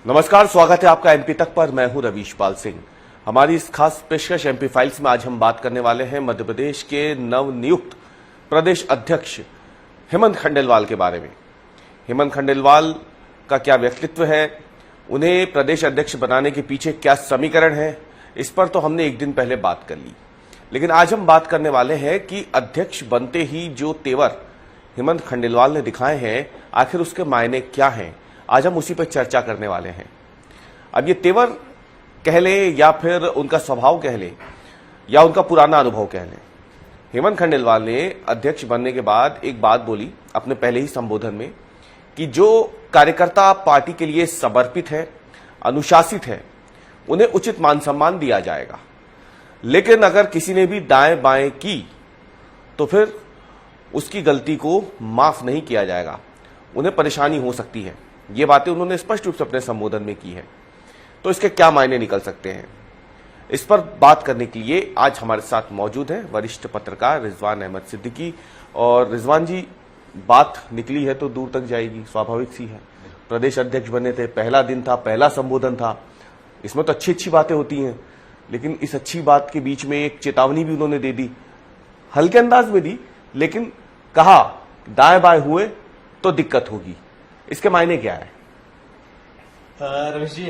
नमस्कार, स्वागत है आपका एमपी तक पर। मैं हूं रवीश पाल सिंह। हमारी इस खास पेशकश एमपी फाइल्स में आज हम बात करने वाले हैं मध्य प्रदेश के नवनियुक्त प्रदेश अध्यक्ष हेमंत खंडेलवाल के बारे में। हेमंत खंडेलवाल का क्या व्यक्तित्व है, उन्हें प्रदेश अध्यक्ष बनाने के पीछे क्या समीकरण है, इस पर तो हमने एक दिन पहले बात कर ली। लेकिन आज हम बात करने वाले हैं कि अध्यक्ष बनते ही जो तेवर हेमंत खंडेलवाल ने दिखाए हैं, आखिर उसके मायने क्या हैं। आज हम उसी पर चर्चा करने वाले हैं। अब ये तेवर कह लें या फिर उनका स्वभाव कह लें या उनका पुराना अनुभव कह लें, हेमंत खंडेलवाल ने अध्यक्ष बनने के बाद एक बात बोली अपने पहले ही संबोधन में कि जो कार्यकर्ता पार्टी के लिए समर्पित है, अनुशासित है, उन्हें उचित मान सम्मान दिया जाएगा। लेकिन अगर किसी ने भी दाएं बाएं की तो फिर उसकी गलती को माफ नहीं किया जाएगा, उन्हें परेशानी हो सकती है। ये बातें उन्होंने स्पष्ट रूप से अपने संबोधन में की है। तो इसके क्या मायने निकल सकते हैं, इस पर बात करने के लिए आज हमारे साथ मौजूद हैं वरिष्ठ पत्रकार रिजवान अहमद सिद्दीकी। और रिजवान जी, बात निकली है तो दूर तक जाएगी, स्वाभाविक सी है। प्रदेश अध्यक्ष बने थे, पहला दिन था, पहला संबोधन था, इसमें तो अच्छी अच्छी बातें होती हैं। लेकिन इस अच्छी बात के बीच में एक चेतावनी भी उन्होंने दे दी, हल्के अंदाज में दी, लेकिन कहा दाएं बाएं हुए तो दिक्कत होगी। इसके मायने क्या है? रमेश जी,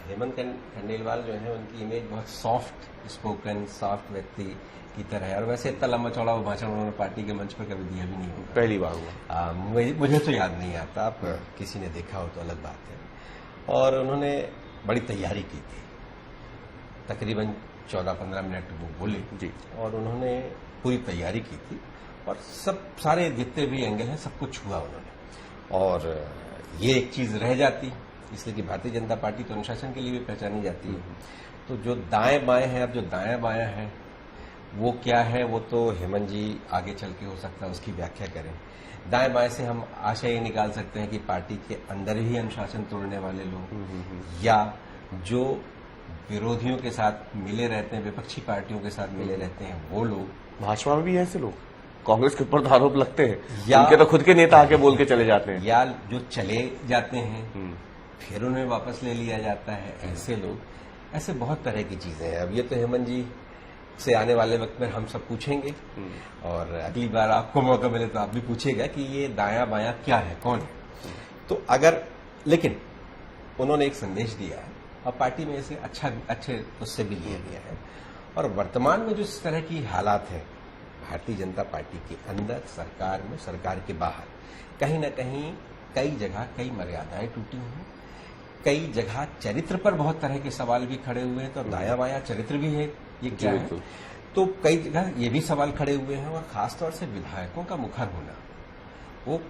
हेमंत खंडेलवाल जो है उनकी इमेज बहुत सॉफ्ट स्पोकन, सॉफ्ट व्यक्ति की तरह है। और वैसे इतना लंबा चौड़ा वो भाषण उन्होंने पार्टी के मंच पर कभी दिया भी नहीं होगा, पहली बार हुआ। मुझे तो याद नहीं आता, आप किसी ने देखा हो तो अलग बात है। और उन्होंने बड़ी तैयारी की थी, तकरीबन 14-15 मिनट वो बोले जी, और उन्होंने पूरी तैयारी की थी और सारे जितने भी एंगल हैं सब कुछ हुआ उन्होंने। और ये एक चीज रह जाती, इसलिए कि भारतीय जनता पार्टी तो अनुशासन के लिए भी पहचानी जाती है। तो जो दाएं बाएं है, अब जो दाएं बाएं है वो क्या है, वो तो हेमंत जी आगे चल के हो सकता है उसकी व्याख्या करें। दाएं बाएं से हम आशा ये निकाल सकते हैं कि पार्टी के अंदर ही अनुशासन तोड़ने वाले लोग, या जो विरोधियों के साथ मिले रहते हैं, विपक्षी पार्टियों के साथ मिले रहते हैं, वो लोग। भाजपा में भी ऐसे लोग कांग्रेस के ऊपर आरोप लगते हैं, उनके तो खुद के नेता आके बोल के चले जाते हैं, या जो चले जाते हैं फिर उन्हें वापस ले लिया जाता है, ऐसे लोग, ऐसे बहुत तरह की चीजें हैं। अब ये तो हेमंत जी से आने वाले वक्त में हम सब पूछेंगे और अगली बार आपको मौका मिले तो आप भी पूछेगा कि ये दाया बाया क्या है, कौन है। तो अगर, लेकिन उन्होंने एक संदेश दिया है और पार्टी में इसे अच्छे उससे भी लिया गया है। और वर्तमान में जो इस तरह की हालात है भारतीय जनता पार्टी के अंदर, सरकार में, सरकार के बाहर, कहीं न कहीं कई जगह कई मर्यादाएं टूटी हैं, कई जगह चरित्र पर बहुत तरह के सवाल भी खड़े हुए हैं। तो दाया बाया चरित्र भी है, ये क्या है। तो कई जगह ये भी सवाल खड़े हुए हैं। और खासतौर से विधायकों का मुखर होना, वो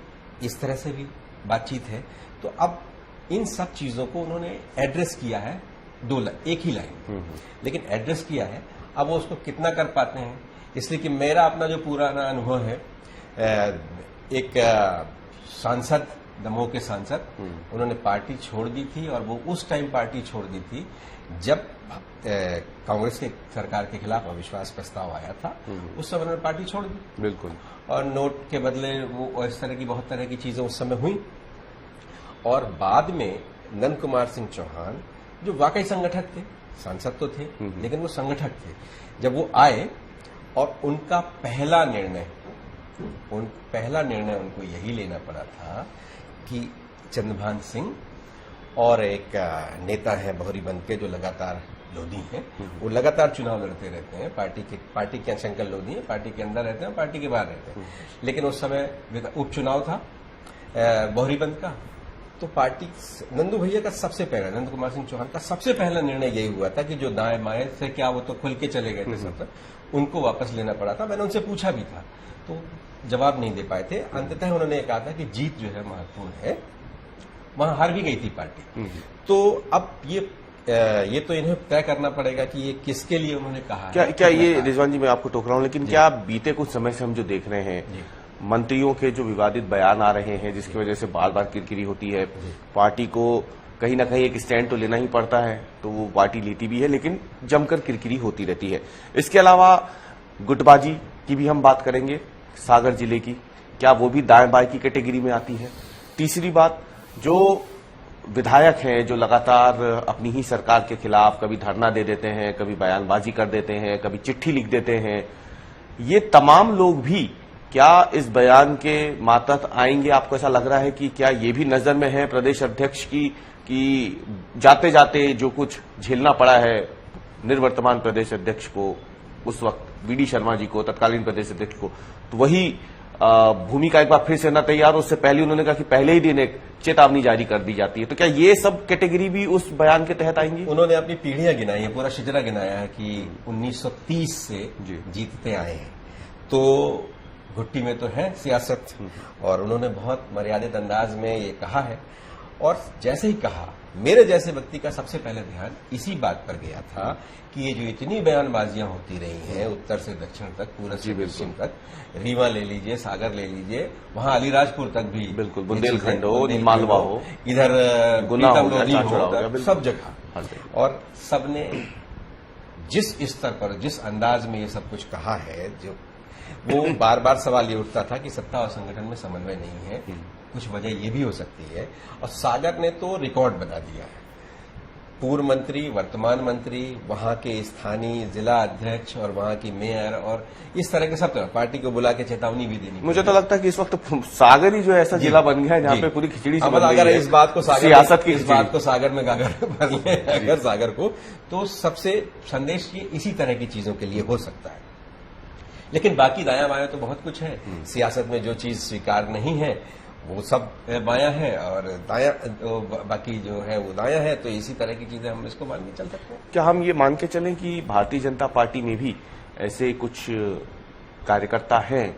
इस तरह से भी बातचीत है। तो अब इन सब चीजों को उन्होंने एड्रेस किया है एक ही लाइन, लेकिन एड्रेस किया है। अब वो उसको कितना कर पाते हैं, इसलिए कि मेरा अपना जो पुराना अनुभव है, एक सांसद, दमोह के सांसद, उन्होंने पार्टी छोड़ दी थी। और वो उस टाइम पार्टी छोड़ दी थी जब कांग्रेस के सरकार के खिलाफ अविश्वास प्रस्ताव आया था। उस समय उन्होंने पार्टी छोड़ दी, बिल्कुल। और नोट के बदले वो इस तरह की बहुत तरह की चीजें उस समय हुई। और बाद में नंद कुमार सिंह चौहान, जो वाकई संगठक थे, सांसद तो थे लेकिन वो संगठक थे, जब वो आए और उनका पहला निर्णय उनको यही लेना पड़ा था कि चंद्रभान सिंह और एक नेता है बहरीबंद के, जो लगातार लोधी हैं, वो लगातार चुनाव लड़ते रहते हैं। पार्टी के शंकर लोधी हैं, पार्टी के अंदर रहते हैं, पार्टी के बाहर रहते हैं। लेकिन उस समय उपचुनाव था बहरीबंद का, तो पार्टी, नंदू भैया का सबसे पहला, नंद कुमार सिंह चौहान का सबसे पहला निर्णय यही हुआ था कि जो दाएं बाएं से क्या, वो तो खुल के चले गए थे सब, उनको वापस लेना पड़ा था। मैंने उनसे पूछा भी था तो जवाब नहीं दे पाए थे। अंततः उन्होंने कहा था कि जीत जो है महत्वपूर्ण है, वहां हार भी गई थी पार्टी। तो अब ये तो इन्हें तय करना पड़ेगा कि ये किसके लिए उन्होंने कहा क्या ये रिजवान जी, मैं आपको टोक रहा हूं, लेकिन क्या बीते कुछ समय से हम जो देख रहे हैं, मंत्रियों के जो विवादित बयान आ रहे हैं, जिसकी वजह से बार बार किरकिरी होती है, पार्टी को कहीं ना कहीं एक स्टैंड तो लेना ही पड़ता है, तो वो पार्टी लेती भी है, लेकिन जमकर किरकिरी होती रहती है। इसके अलावा गुटबाजी की भी हम बात करेंगे, सागर जिले की, क्या वो भी दाएं बाएं की कैटेगरी में आती है? तीसरी बात, जो विधायक हैं जो लगातार अपनी ही सरकार के खिलाफ कभी धरना दे देते हैं, कभी बयानबाजी कर देते हैं, कभी चिट्ठी लिख देते हैं, ये तमाम लोग भी क्या इस बयान के मातहत आएंगे? आपको ऐसा लग रहा है कि क्या ये भी नजर में है प्रदेश अध्यक्ष की कि जाते जाते जो कुछ झेलना पड़ा है निर्वर्तमान प्रदेश अध्यक्ष को, उस वक्त वीडी शर्मा जी को, तत्कालीन प्रदेश अध्यक्ष को, तो वही भूमिका एक बार फिर से न तैयार? उससे पहले उन्होंने कहा कि पहले ही दिन एक चेतावनी जारी कर दी जाती है, तो क्या ये सब कैटेगरी भी उस बयान के तहत आएंगी? उन्होंने अपनी पीढ़ियां गिनाई है, पूरा शिजरा गिनाया है कि 1930 से जीतते आए हैं, तो घुट्टी में तो है सियासत। और उन्होंने बहुत मर्यादित अंदाज में ये कहा है, और जैसे ही कहा मेरे जैसे व्यक्ति का सबसे पहले ध्यान इसी बात पर गया था कि ये जो इतनी बयानबाजियां होती रही हैं उत्तर से दक्षिण तक, पूरब से पश्चिम तक, रीवा ले लीजिए, सागर ले लीजिए, वहां अलीराजपुर तक भी, बिल्कुल, बुंदेलखंड हो, मालवा हो, इधर गुना हो, सब जगह, और सबने जिस स्तर पर, जिस अंदाज में ये सब कुछ कहा है, जो वो बार बार सवाल ये उठता था कि सत्ता और संगठन में समन्वय नहीं है। कुछ वजह ये भी हो सकती है, और सागर ने तो रिकॉर्ड बना दिया है। पूर्व मंत्री, वर्तमान मंत्री, वहां के स्थानीय जिला अध्यक्ष और वहां की मेयर, और इस तरह के सब पार्टी को बुला के चेतावनी भी देनी। मुझे तो लगता है कि इस वक्त सागर ही जो ऐसा जिला बन गया है जहां पे पूरी खिचड़ी से अगर इस बात को सियासत की, इस बात को सागर में गागर भर ले अगर सागर को, तो सबसे संदेश ये इसी तरह की चीजों के लिए हो सकता है। लेकिन बाकी दायां बायां तो बहुत कुछ है सियासत में, जो चीज स्वीकार नहीं है वो सब बायां है, और दायां बाकी जो है वो दायां है, तो इसी तरह की चीजें हम इसको मान के चल सकते हैं। क्या हम ये मान के चलें कि भारतीय जनता पार्टी में भी ऐसे कुछ कार्यकर्ता हैं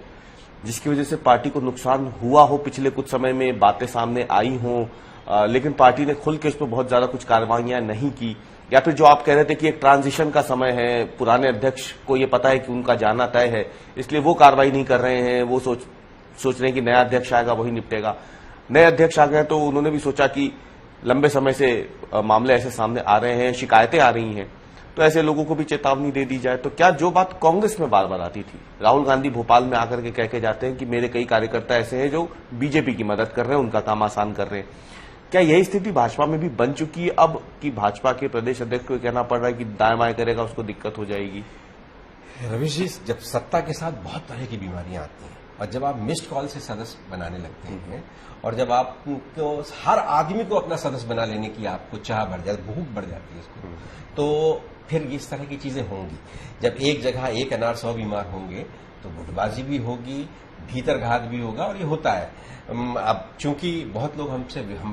जिसकी वजह से पार्टी को नुकसान हुआ हो, पिछले कुछ समय में बातें सामने आई हों, लेकिन पार्टी ने खुल के इस पर बहुत ज्यादा कुछ कार्रवाइयां नहीं की, या फिर जो आप कह रहे थे कि एक ट्रांजिशन का समय है, पुराने अध्यक्ष को ये पता है कि उनका जाना तय है, इसलिए वो कार्रवाई नहीं कर रहे हैं, वो सोच रहे हैं कि नया अध्यक्ष आएगा वही निपटेगा। नए अध्यक्ष आ गए तो उन्होंने भी सोचा कि लंबे समय से मामले ऐसे सामने आ रहे हैं, शिकायतें आ रही हैं, तो ऐसे लोगों को भी चेतावनी दे दी जाए। तो क्या जो बात कांग्रेस में बार बार आती थी, राहुल गांधी भोपाल में आकर के कह के जाते हैं कि मेरे कई कार्यकर्ता ऐसे हैं जो बीजेपी की मदद कर रहे हैं, उनका काम आसान कर रहे हैं, क्या यही स्थिति भाजपा में भी बन चुकी है अब कि भाजपा के प्रदेश अध्यक्ष को कहना पड़ रहा है कि दाएं बाएं करेगा उसको दिक्कत हो जाएगी? रविश जी, जब सत्ता के साथ बहुत तरह की बीमारियां आती हैं, और जब आप मिस्ड कॉल से सदस्य बनाने लगते हैं, और जब आपको हर आदमी को अपना सदस्य बना लेने की आपको चाह बढ़ जाती, भूख बढ़ जाती है इसको, तो फिर इस तरह की चीजें होंगी। जब एक जगह एक अनार 100 बीमार होंगे तो गुटबाजी भी होगी, भीतर घात भी होगा, और ये होता है। अब चूंकि बहुत लोग हम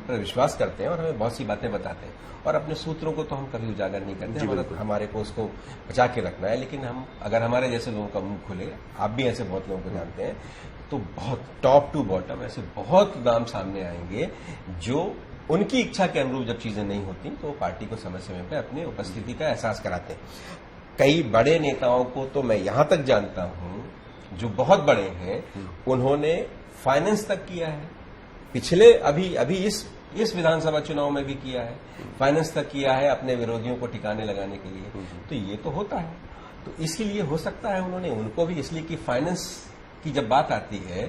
पर विश्वास करते हैं और हमें बहुत सी बातें बताते हैं, और अपने सूत्रों को तो हम कभी उजागर नहीं करते, हमारे को उसको बचा के रखना है। लेकिन हम, अगर हमारे जैसे लोगों का मुंह खुले, आप भी ऐसे बहुत लोगों को जानते हैं, तो बहुत टॉप टू बॉटम ऐसे बहुत नाम सामने आएंगे जो उनकी इच्छा के अनुरूप जब चीजें नहीं होती तो वो पार्टी को समय समय पर अपनी उपस्थिति का एहसास कराते हैं। कई बड़े नेताओं को तो मैं यहां तक जानता हूं जो बहुत बड़े हैं, उन्होंने फाइनेंस तक किया है, पिछले अभी इस विधानसभा चुनाव में भी किया है, फाइनेंस तक किया है अपने विरोधियों को ठिकाने लगाने के लिए। तो ये तो होता है, तो इसीलिए हो सकता है उन्होंने उनको भी, इसलिए कि फाइनेंस की जब बात आती है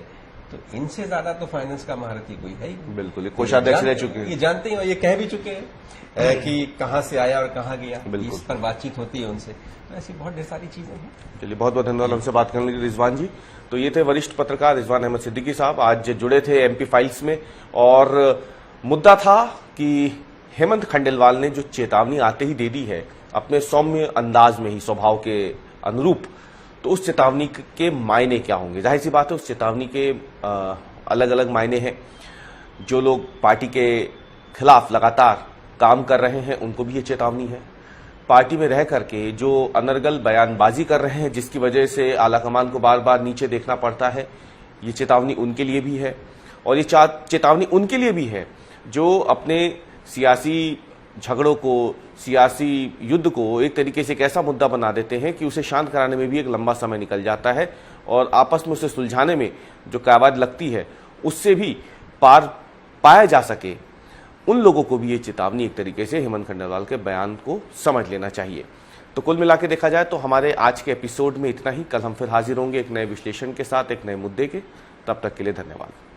तो इनसे ज्यादा तो फाइनेंस का महारथी कोई है ही। बिल्कुल, कोषाध्यक्ष रह चुके हैं, ये जानते हैं और ये कह भी चुके हैं कि कहां से आया और कहां गया, इस पर बातचीत होती है उनसे। तो ऐसी बहुत ढेर सारी चीजें हैं। चलिए, बहुत बहुत धन्यवाद हमसे बात करने के लिए रिजवान जी। तो ये थे वरिष्ठ पत्रकार रिजवान अहमद सिद्दीकी साहब, आज जुड़े थे एमपी फाइल्स में, और मुद्दा था कि हेमंत खंडेलवाल ने जो चेतावनी आते ही दे दी है अपने सौम्य अंदाज में ही, स्वभाव के अनुरूप, तो उस चेतावनी के मायने क्या होंगे? जाहिर सी बात है उस चेतावनी के अलग अलग मायने हैं। जो लोग पार्टी के खिलाफ लगातार काम कर रहे हैं उनको भी ये चेतावनी है। पार्टी में रह करके जो अनर्गल बयानबाजी कर रहे हैं जिसकी वजह से आलाकमान को बार बार नीचे देखना पड़ता है, ये चेतावनी उनके लिए भी है। और ये चेतावनी उनके लिए भी है जो अपने सियासी झगड़ों को, सियासी युद्ध को एक तरीके से एक ऐसा मुद्दा बना देते हैं कि उसे शांत कराने में भी एक लंबा समय निकल जाता है, और आपस में उसे सुलझाने में जो कायवाद लगती है उससे भी पार पाया जा सके, उन लोगों को भी ये चेतावनी एक तरीके से हेमंत खंडेलवाल के बयान को समझ लेना चाहिए। तो कुल मिला के देखा जाए तो हमारे आज के एपिसोड में इतना ही। कल हम फिर हाजिर होंगे एक नए विश्लेषण के साथ, एक नए मुद्दे के। तब तक के लिए धन्यवाद।